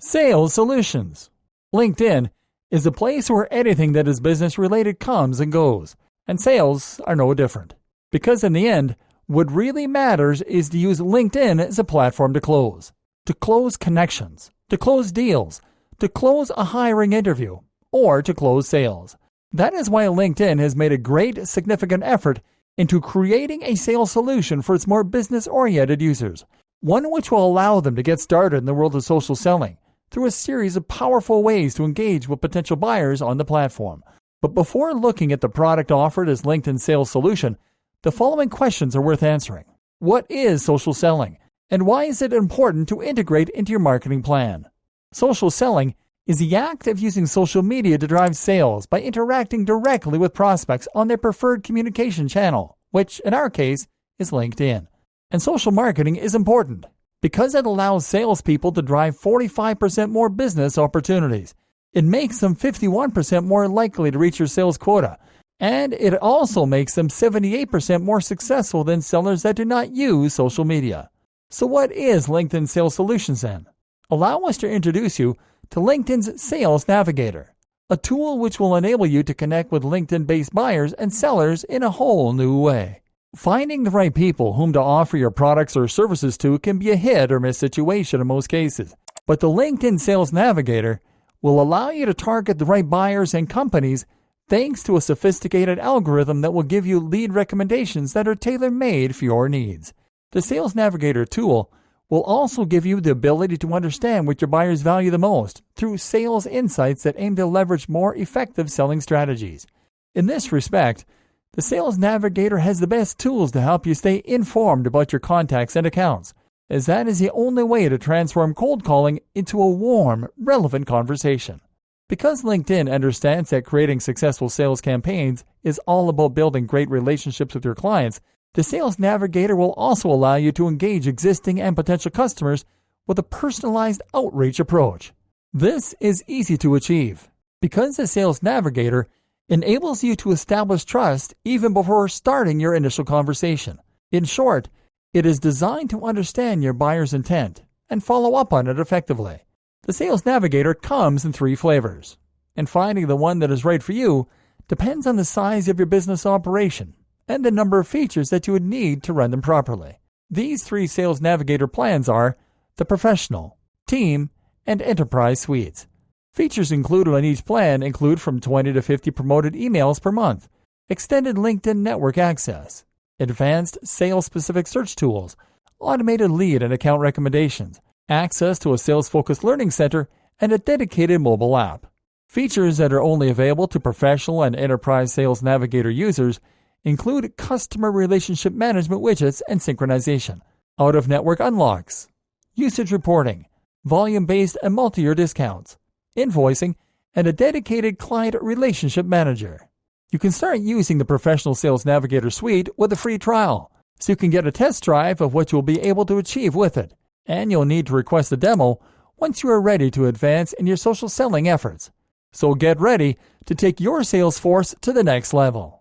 Sales solutions. LinkedIn is a place where anything that is business related comes and goes, and sales are no different. Because in the end, what really matters is to use LinkedIn as a platform to close connections, to close deals, to close a hiring interview, or to close sales. That is why LinkedIn has made a great, significant effort into creating a sales solution for its more business-oriented users, one which will allow them to get started in the world of social selling through a series of powerful ways to engage with potential buyers on the platform. But before looking at the product offered as LinkedIn Sales Solution, the following questions are worth answering. What is social selling, and why is it important to integrate into your marketing plan? Social selling is the act of using social media to drive sales by interacting directly with prospects on their preferred communication channel, which in our case is LinkedIn. And social marketing is important because it allows salespeople to drive 45% more business opportunities. It makes them 51% more likely to reach your sales quota, and it also makes them 78% more successful than sellers that do not use social media. So what is LinkedIn Sales Solutions then? Allow us to introduce you to LinkedIn's Sales Navigator, a tool which will enable you to connect with LinkedIn-based buyers and sellers in a whole new way. Finding the right people whom to offer your products or services to can be a hit or miss situation in most cases, but the LinkedIn Sales Navigator will allow you to target the right buyers and companies thanks to a sophisticated algorithm that will give you lead recommendations that are tailor-made for your needs. The Sales Navigator tool will also give you the ability to understand what your buyers value the most through sales insights that aim to leverage more effective selling strategies. In this respect, the Sales Navigator has the best tools to help you stay informed about your contacts and accounts, as that is the only way to transform cold calling into a warm, relevant conversation. Because LinkedIn understands that creating successful sales campaigns is all about building great relationships with your clients, the Sales Navigator will also allow you to engage existing and potential customers with a personalized outreach approach. This is easy to achieve because the Sales Navigator enables you to establish trust even before starting your initial conversation. In short, it is designed to understand your buyer's intent and follow up on it effectively. The Sales Navigator comes in 3 flavors, and finding the one that is right for you depends on the size of your business operation and the number of features that you would need to run them properly. These 3 Sales Navigator plans are the Professional, Team, and Enterprise suites. Features included on each plan include from 20 to 50 promoted emails per month, extended LinkedIn network access, advanced sales-specific search tools, automated lead and account recommendations, access to a sales-focused learning center, and a dedicated mobile app. Features that are only available to Professional and Enterprise Sales Navigator users include customer relationship management widgets and synchronization, out-of-network unlocks, usage reporting, volume-based and multi-year discounts, invoicing, and a dedicated client relationship manager. You can start using the Professional Sales Navigator suite with a free trial, so you can get a test drive of what you'll be able to achieve with it, and you'll need to request a demo once you are ready to advance in your social selling efforts. So get ready to take your sales force to the next level.